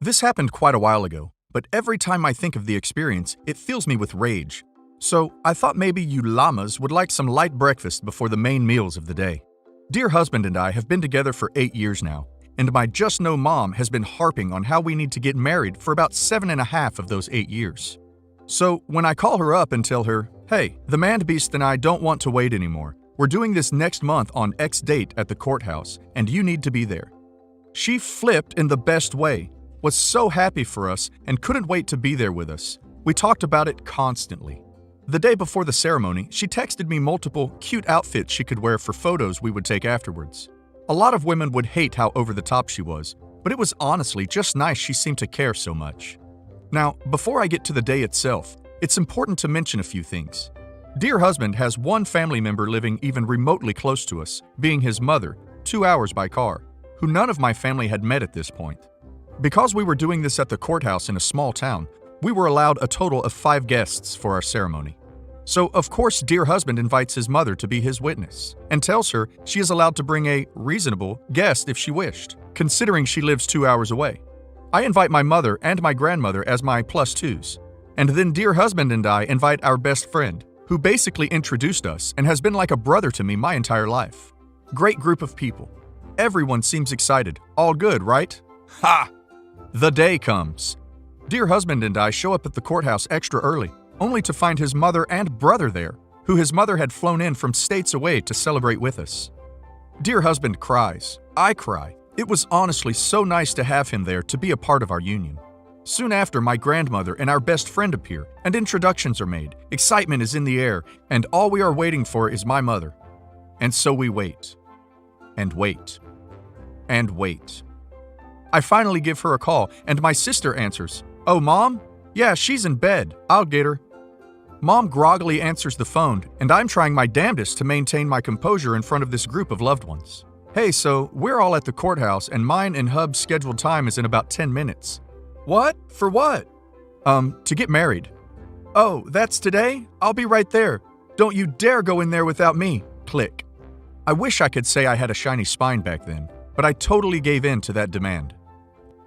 This happened quite a while ago, but every time I think of the experience, it fills me with rage. So I thought maybe you llamas would like some light breakfast before the main meals of the day. Dear husband and I have been together for 8 years now, and my just-know mom has been harping on how we need to get married for about 7.5 of those 8 years. So when I call her up and tell her, hey, the man-beast and I don't want to wait anymore. We're doing this next month on X date at the courthouse, and you need to be there. She flipped in the best way, was so happy for us, and couldn't wait to be there with us. We talked about it constantly. The day before the ceremony, she texted me multiple cute outfits she could wear for photos we would take afterwards. A lot of women would hate how over-the-top she was, but it was honestly just nice she seemed to care so much. Now, before I get to the day itself, it's important to mention a few things. Dear husband has one family member living even remotely close to us, being his mother, 2 hours by car, who none of my family had met at this point. Because we were doing this at the courthouse in a small town, we were allowed a total of 5 guests for our ceremony. So, of course, dear husband invites his mother to be his witness, and tells her she is allowed to bring a reasonable guest if she wished, considering she lives 2 hours away. I invite my mother and my grandmother as my +2s, and then dear husband and I invite our best friend, who basically introduced us and has been like a brother to me my entire life. Great group of people. Everyone seems excited. All good, right? Ha! The day comes. Dear husband and I show up at the courthouse extra early, only to find his mother and brother there, who his mother had flown in from states away to celebrate with us. Dear husband cries. I cry. It was honestly so nice to have him there to be a part of our union. Soon after, my grandmother and our best friend appear, and introductions are made. Excitement is in the air, and all we are waiting for is my mother. And so we wait. And wait. And wait. I finally give her a call, and my sister answers. Oh, Mom? Yeah, she's in bed. I'll get her. Mom groggily answers the phone, and I'm trying my damnedest to maintain my composure in front of this group of loved ones. Hey, so we're all at the courthouse, and mine and Hub's scheduled time is in about 10 minutes. What? For what? To get married. Oh, that's today? I'll be right there. Don't you dare go in there without me. Click. I wish I could say I had a shiny spine back then, but I totally gave in to that demand.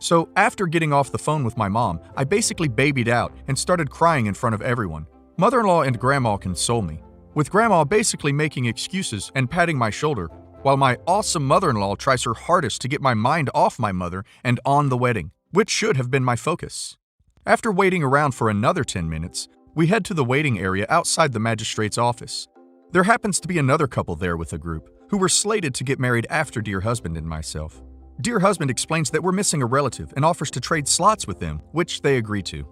So after getting off the phone with my mom, I basically babied out and started crying in front of everyone. Mother-in-law and grandma console me, with grandma basically making excuses and patting my shoulder, while my awesome mother-in-law tries her hardest to get my mind off my mother and on the wedding, which should have been my focus. After waiting around for another 10 minutes, we head to the waiting area outside the magistrate's office. There happens to be another couple there with a group, who were slated to get married after dear husband and myself. Dear husband explains that we're missing a relative and offers to trade slots with them, which they agree to.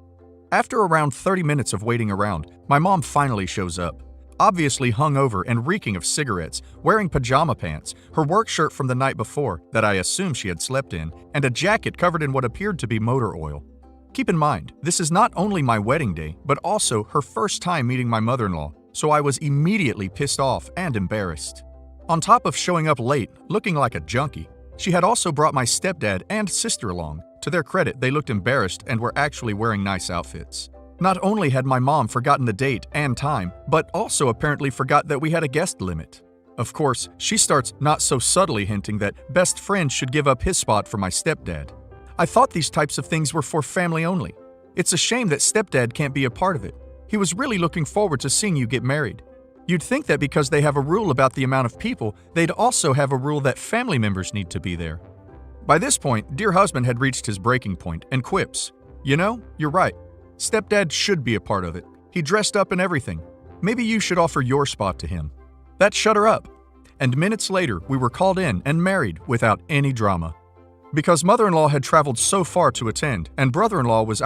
After around 30 minutes of waiting around, my mom finally shows up. Obviously hungover and reeking of cigarettes, wearing pajama pants, her work shirt from the night before that I assume she had slept in, and a jacket covered in what appeared to be motor oil. Keep in mind, this is not only my wedding day, but also her first time meeting my mother-in-law, so I was immediately pissed off and embarrassed. On top of showing up late, looking like a junkie, she had also brought my stepdad and sister along. To their credit, they looked embarrassed and were actually wearing nice outfits. Not only had my mom forgotten the date and time, but also apparently forgot that we had a guest limit. Of course, she starts not so subtly hinting that best friend should give up his spot for my stepdad. I thought these types of things were for family only. It's a shame that stepdad can't be a part of it. He was really looking forward to seeing you get married. You'd think that because they have a rule about the amount of people, they'd also have a rule that family members need to be there. By this point, dear husband had reached his breaking point and quips, "You know, you're right. Stepdad should be a part of it. He dressed up and everything. Maybe you should offer your spot to him." That shut her up. And minutes later, we were called in and married without any drama. Because mother-in-law had traveled so far to attend, and brother-in-law was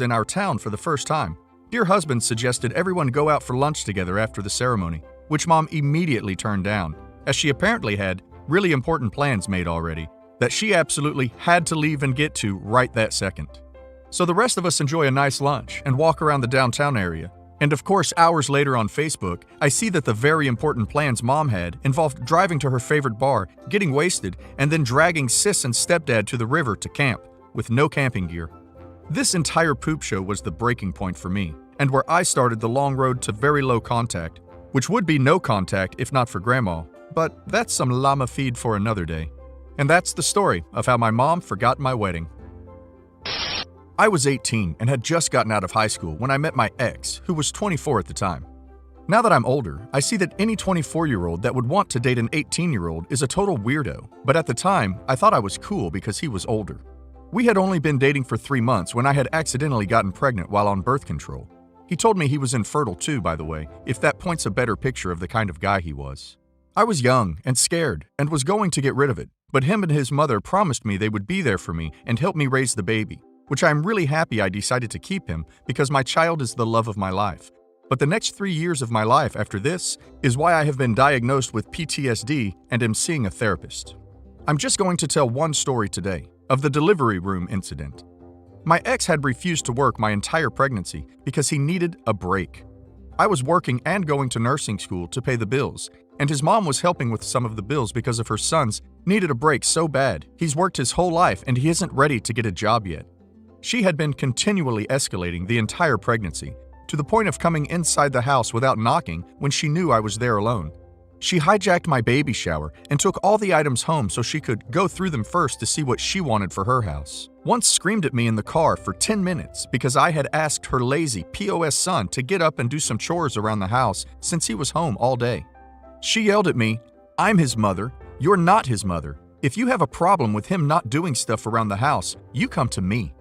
in our town for the first time, dear husband suggested everyone go out for lunch together after the ceremony, which mom immediately turned down, as she apparently had really important plans made already that she absolutely had to leave and get to right that second. So the rest of us enjoy a nice lunch and walk around the downtown area. And of course, hours later on Facebook, I see that the very important plans mom had involved driving to her favorite bar, getting wasted, and then dragging sis and stepdad to the river to camp, with no camping gear. This entire poop show was the breaking point for me, and where I started the long road to very low contact, which would be no contact if not for grandma, but that's some llama feed for another day. And that's the story of how my mom forgot my wedding. I was 18 and had just gotten out of high school when I met my ex, who was 24 at the time. Now that I'm older, I see that any 24-year-old that would want to date an 18-year-old is a total weirdo, but at the time, I thought I was cool because he was older. We had only been dating for 3 months when I had accidentally gotten pregnant while on birth control. He told me he was infertile too, by the way, if that points a better picture of the kind of guy he was. I was young and scared and was going to get rid of it, but him and his mother promised me they would be there for me and help me raise the baby, which I'm really happy I decided to keep him because my child is the love of my life. But the next 3 years of my life after this is why I have been diagnosed with PTSD and am seeing a therapist. I'm just going to tell one story today of the delivery room incident. My ex had refused to work my entire pregnancy because he needed a break. I was working and going to nursing school to pay the bills, and his mom was helping with some of the bills because of her sons needed a break so bad. He's worked his whole life and he isn't ready to get a job yet. She had been continually escalating the entire pregnancy, to the point of coming inside the house without knocking when she knew I was there alone. She hijacked my baby shower and took all the items home so she could go through them first to see what she wanted for her house. Once screamed at me in the car for 10 minutes because I had asked her lazy POS son to get up and do some chores around the house since he was home all day. She yelled at me, "I'm his mother. You're not his mother. If you have a problem with him not doing stuff around the house, you come to me."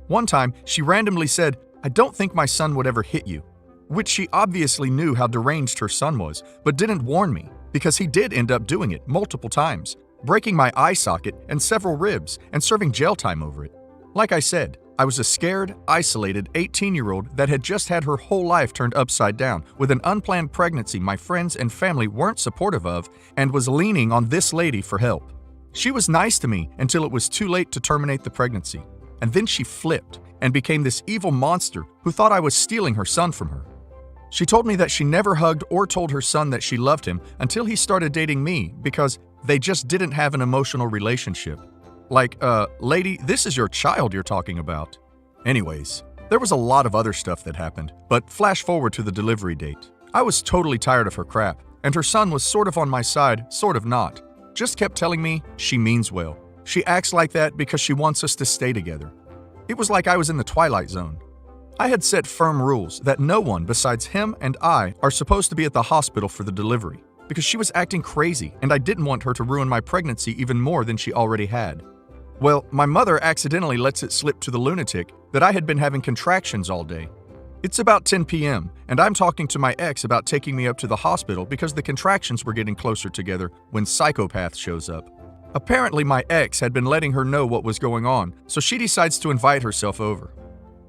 One time, she randomly said, "I don't think my son would ever hit you," which she obviously knew how deranged her son was, but didn't warn me, because he did end up doing it multiple times, breaking my eye socket and several ribs and serving jail time over it. Like I said, I was a scared, isolated 18-year-old that had just had her whole life turned upside down with an unplanned pregnancy my friends and family weren't supportive of and was leaning on this lady for help. She was nice to me until it was too late to terminate the pregnancy. And then she flipped and became this evil monster who thought I was stealing her son from her. She told me that she never hugged or told her son that she loved him until he started dating me because they just didn't have an emotional relationship. Like, lady, this is your child you're talking about. Anyways, there was a lot of other stuff that happened, but flash forward to the delivery date. I was totally tired of her crap, and her son was sort of on my side, sort of not. Just kept telling me she means well. She acts like that because she wants us to stay together. It was like I was in the Twilight Zone. I had set firm rules that no one besides him and I are supposed to be at the hospital for the delivery because she was acting crazy and I didn't want her to ruin my pregnancy even more than she already had. Well, my mother accidentally lets it slip to the lunatic that I had been having contractions all day. It's about 10 p.m. and I'm talking to my ex about taking me up to the hospital because the contractions were getting closer together when psychopath shows up. Apparently, my ex had been letting her know what was going on, so she decides to invite herself over.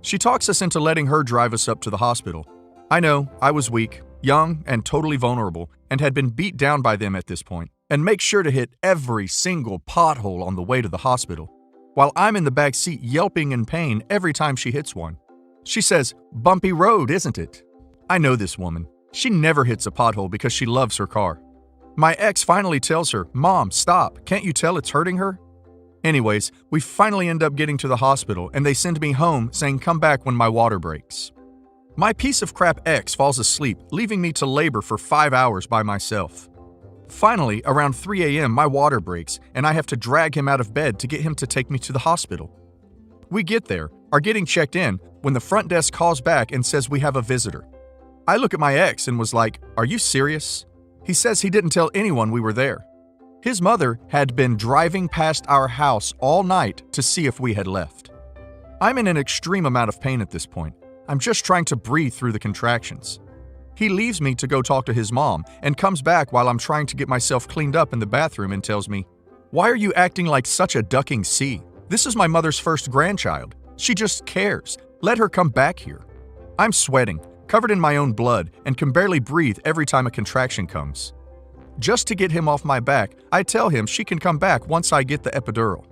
She talks us into letting her drive us up to the hospital. I know, I was weak, young, and totally vulnerable, and had been beat down by them at this point, and make sure to hit every single pothole on the way to the hospital, while I'm in the back seat yelping in pain every time she hits one. She says, "Bumpy road, isn't it?" I know this woman. She never hits a pothole because she loves her car. My ex finally tells her, "Mom, stop. Can't you tell it's hurting her?" Anyways, we finally end up getting to the hospital and they send me home saying come back when my water breaks. My piece of crap ex falls asleep, leaving me to labor for 5 hours by myself. Finally, around 3 a.m., my water breaks and I have to drag him out of bed to get him to take me to the hospital. We get there, are getting checked in, when the front desk calls back and says we have a visitor. I look at my ex and was like, "Are you serious?" He says he didn't tell anyone we were there. His mother had been driving past our house all night to see if we had left. I'm in an extreme amount of pain at this point. I'm just trying to breathe through the contractions. He leaves me to go talk to his mom and comes back while I'm trying to get myself cleaned up in the bathroom and tells me, "Why are you acting like such a ducking sea? This is my mother's first grandchild. She just cares. Let her come back here." I'm sweating, covered in my own blood, and can barely breathe every time a contraction comes. Just to get him off my back, I tell him she can come back once I get the epidural.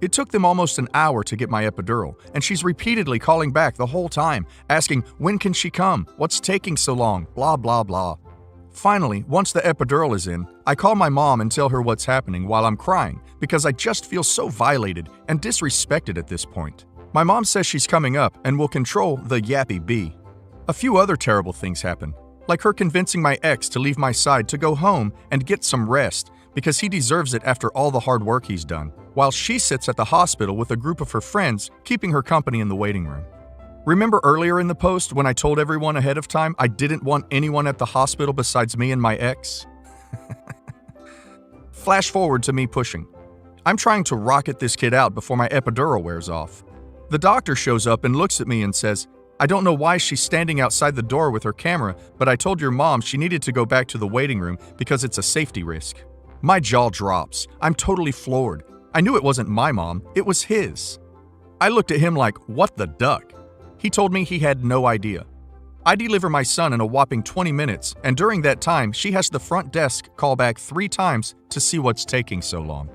It took them almost an hour to get my epidural, and she's repeatedly calling back the whole time, asking when can she come, what's taking so long, blah blah blah. Finally, once the epidural is in, I call my mom and tell her what's happening while I'm crying because I just feel so violated and disrespected at this point. My mom says she's coming up and will control the yappy bee. A few other terrible things happen, like her convincing my ex to leave my side to go home and get some rest because he deserves it after all the hard work he's done, while she sits at the hospital with a group of her friends, keeping her company in the waiting room. Remember earlier in the post when I told everyone ahead of time I didn't want anyone at the hospital besides me and my ex? Flash forward to me pushing. I'm trying to rocket this kid out before my epidural wears off. The doctor shows up and looks at me and says, "I don't know why she's standing outside the door with her camera, but I told your mom she needed to go back to the waiting room because it's a safety risk." My jaw drops. I'm totally floored. I knew it wasn't my mom, it was his. I looked at him like, what the duck? He told me he had no idea. I deliver my son in a whopping 20 minutes, and during that time, she has the front desk call back 3 times to see what's taking so long.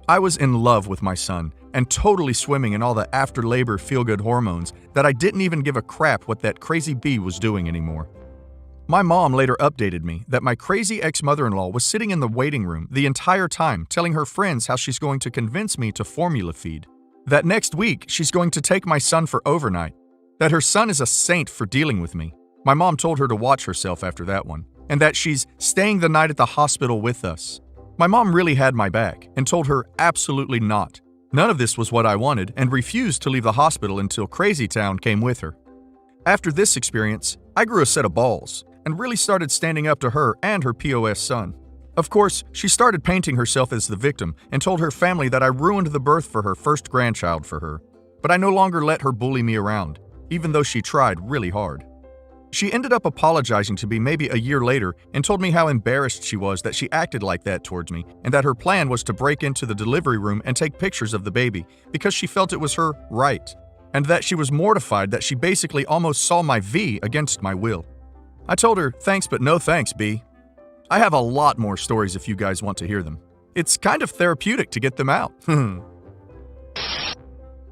I was in love with my son and totally swimming in all the after-labor feel-good hormones that I didn't even give a crap what that crazy bee was doing anymore. My mom later updated me that my crazy ex-mother-in-law was sitting in the waiting room the entire time telling her friends how she's going to convince me to formula feed. That next week, she's going to take my son for overnight. That her son is a saint for dealing with me. My mom told her to watch herself after that one. And that she's staying the night at the hospital with us. My mom really had my back and told her absolutely not. None of this was what I wanted and refused to leave the hospital until Crazy Town came with her. After this experience, I grew a set of balls and really started standing up to her and her POS son. Of course, she started painting herself as the victim and told her family that I ruined the birth for her first grandchild for her. But I no longer let her bully me around, even though she tried really hard. She ended up apologizing to me maybe a year later and told me how embarrassed she was that she acted like that towards me and that her plan was to break into the delivery room and take pictures of the baby because she felt it was her right, and that she was mortified that she basically almost saw my V against my will. I told her, thanks but no thanks, B. I have a lot more stories if you guys want to hear them. It's kind of therapeutic to get them out.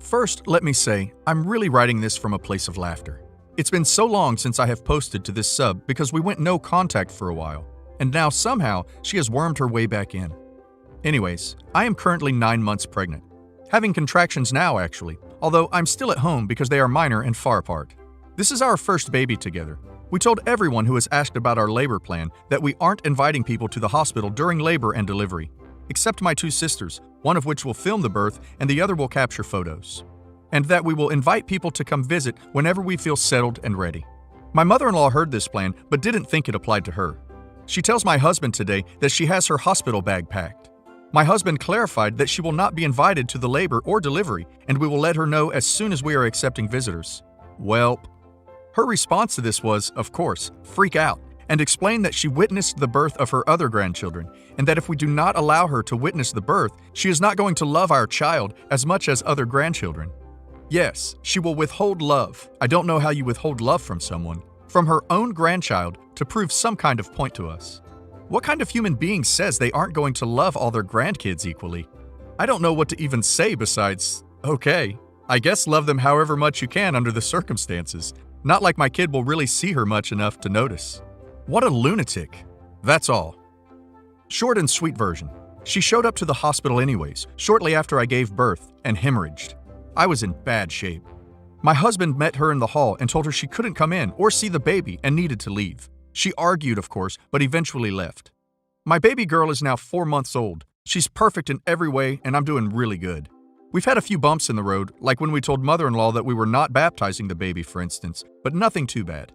First, let me say, I'm really writing this from a place of laughter. It's been so long since I have posted to this sub because we went no contact for a while, and now somehow she has wormed her way back in. Anyways, I am currently 9 months pregnant. Having contractions now, actually, although I'm still at home because they are minor and far apart. This is our first baby together. We told everyone who has asked about our labor plan that we aren't inviting people to the hospital during labor and delivery, except my 2 sisters, one of which will film the birth and the other will capture photos. And that we will invite people to come visit whenever we feel settled and ready. My mother-in-law heard this plan but didn't think it applied to her. She tells my husband today that she has her hospital bag packed. My husband clarified that she will not be invited to the labor or delivery, and we will let her know as soon as we are accepting visitors. Welp. Her response to this was, of course, freak out, and explain that she witnessed the birth of her other grandchildren, and that if we do not allow her to witness the birth, she is not going to love our child as much as other grandchildren. Yes, she will withhold love. I don't know how you withhold love from someone, from her own grandchild, to prove some kind of point to us. What kind of human being says they aren't going to love all their grandkids equally? I don't know what to even say besides, okay, I guess love them however much you can under the circumstances. Not like my kid will really see her much enough to notice. What a lunatic. That's all. Short and sweet version. She showed up to the hospital anyways, shortly after I gave birth, and hemorrhaged. I was in bad shape. My husband met her in the hall and told her she couldn't come in or see the baby and needed to leave. She argued, of course, but eventually left. My baby girl is now 4 months old. She's perfect in every way, and I'm doing really good. We've had a few bumps in the road, like when we told mother-in-law that we were not baptizing the baby, for instance, but nothing too bad.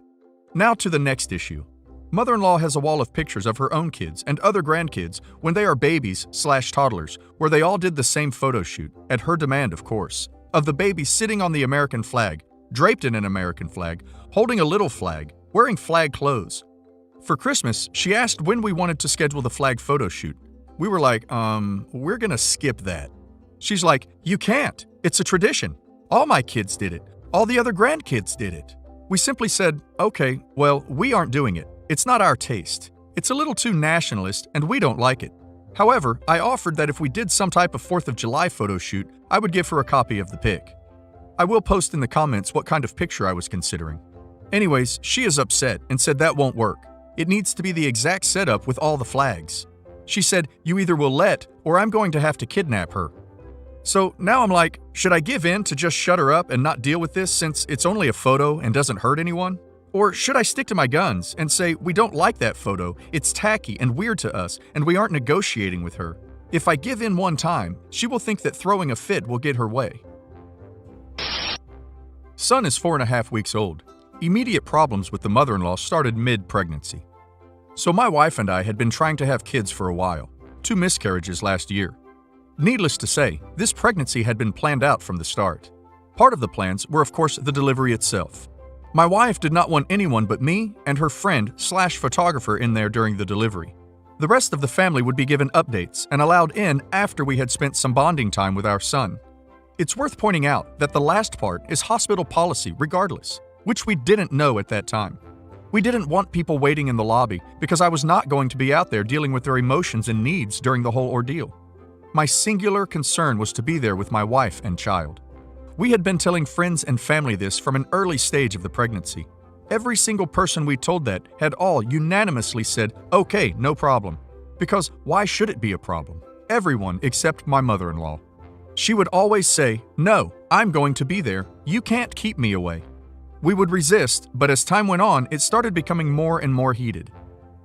Now to the next issue. Mother-in-law has a wall of pictures of her own kids and other grandkids when they are babies/toddlers, where they all did the same photo shoot, at her demand, of course, of the baby sitting on the American flag, draped in an American flag, holding a little flag, wearing flag clothes. For Christmas, she asked when we wanted to schedule the flag photo shoot. We were like, we're gonna skip that. She's like, you can't. It's a tradition. All my kids did it. All the other grandkids did it. We simply said, okay, well, we aren't doing it. It's not our taste. It's a little too nationalist, and we don't like it. However, I offered that if we did some type of 4th of July photo shoot, I would give her a copy of the pic. I will post in the comments what kind of picture I was considering. Anyways, she is upset and said that won't work. It needs to be the exact setup with all the flags. She said, you either will let, or I'm going to have to kidnap her. So now I'm like, should I give in to just shut her up and not deal with this since it's only a photo and doesn't hurt anyone? Or should I stick to my guns and say, we don't like that photo, it's tacky and weird to us, and we aren't negotiating with her? If I give in one time, she will think that throwing a fit will get her way. Son is 4.5 weeks old. Immediate problems with the mother-in-law started mid-pregnancy. So my wife and I had been trying to have kids for a while, 2 miscarriages last year. Needless to say, this pregnancy had been planned out from the start. Part of the plans were, of course, the delivery itself. My wife did not want anyone but me and her friend/photographer in there during the delivery. The rest of the family would be given updates and allowed in after we had spent some bonding time with our son. It's worth pointing out that the last part is hospital policy regardless, which we didn't know at that time. We didn't want people waiting in the lobby because I was not going to be out there dealing with their emotions and needs during the whole ordeal. My singular concern was to be there with my wife and child. We had been telling friends and family this from an early stage of the pregnancy. Every single person we told that had all unanimously said, okay, no problem. Because why should it be a problem? Everyone except my mother-in-law. She would always say, no, I'm going to be there. You can't keep me away. We would resist, but as time went on, it started becoming more and more heated.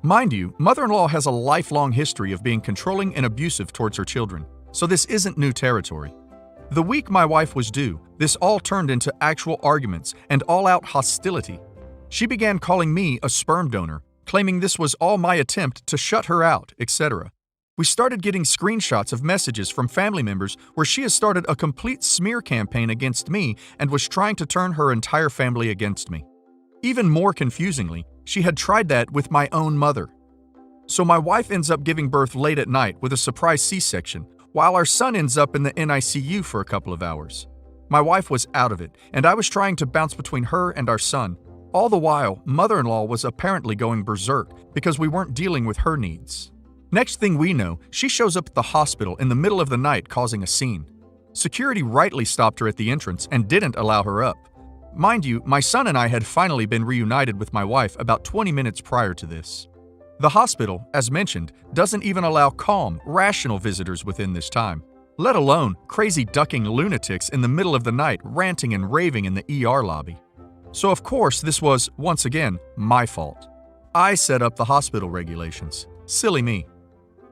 Mind you, mother-in-law has a lifelong history of being controlling and abusive towards her children, so this isn't new territory. The week my wife was due, this all turned into actual arguments and all-out hostility. She began calling me a sperm donor, claiming this was all my attempt to shut her out, etc. We started getting screenshots of messages from family members where she has started a complete smear campaign against me and was trying to turn her entire family against me. Even more confusingly, she had tried that with my own mother. So my wife ends up giving birth late at night with a surprise C-section, while our son ends up in the NICU for a couple of hours. My wife was out of it, and I was trying to bounce between her and our son. All the while, mother-in-law was apparently going berserk because we weren't dealing with her needs. Next thing we know, she shows up at the hospital in the middle of the night causing a scene. Security rightly stopped her at the entrance and didn't allow her up. Mind you, my son and I had finally been reunited with my wife about 20 minutes prior to this. The hospital, as mentioned, doesn't even allow calm, rational visitors within this time, let alone crazy ducking lunatics in the middle of the night ranting and raving in the ER lobby. So of course this was, once again, my fault. I set up the hospital regulations. Silly me.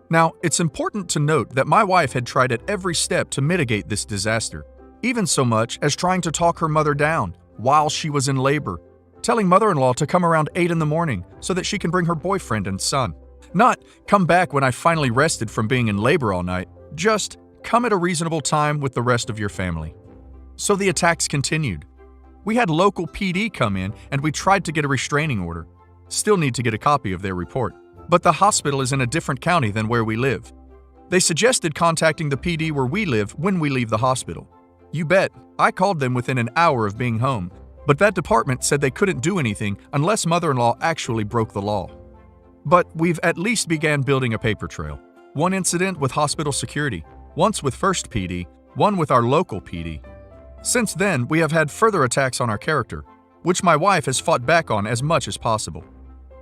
Now, it's important to note that my wife had tried at every step to mitigate this disaster, even so much as trying to talk her mother down while she was in labor, telling mother-in-law to come around 8 in the morning so that she can bring her boyfriend and son. Not, come back when I finally rested from being in labor all night, just come at a reasonable time with the rest of your family. So the attacks continued. We had local PD come in and we tried to get a restraining order. Still need to get a copy of their report. But the hospital is in a different county than where we live. They suggested contacting the PD where we live when we leave the hospital. You bet, I called them within an hour of being home, but that department said they couldn't do anything unless mother-in-law actually broke the law. But we've at least began building a paper trail. One incident with hospital security, once with First PD, one with our local PD. Since then, we have had further attacks on our character, which my wife has fought back on as much as possible.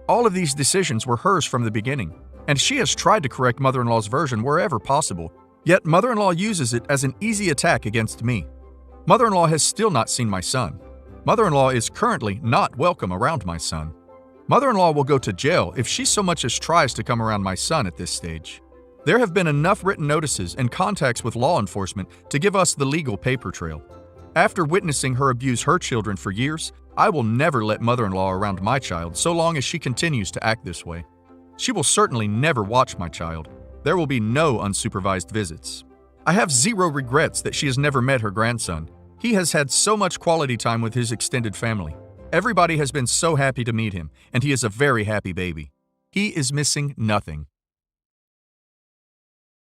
All of these decisions were hers from the beginning, and she has tried to correct mother-in-law's version wherever possible, yet mother-in-law uses it as an easy attack against me. Mother-in-law has still not seen my son. Mother-in-law is currently not welcome around my son. Mother-in-law will go to jail if she so much as tries to come around my son at this stage. There have been enough written notices and contacts with law enforcement to give us the legal paper trail. After witnessing her abuse her children for years, I will never let mother-in-law around my child so long as she continues to act this way. She will certainly never watch my child. There will be no unsupervised visits. I have zero regrets that she has never met her grandson. He has had so much quality time with his extended family. Everybody has been so happy to meet him, and he is a very happy baby. He is missing nothing.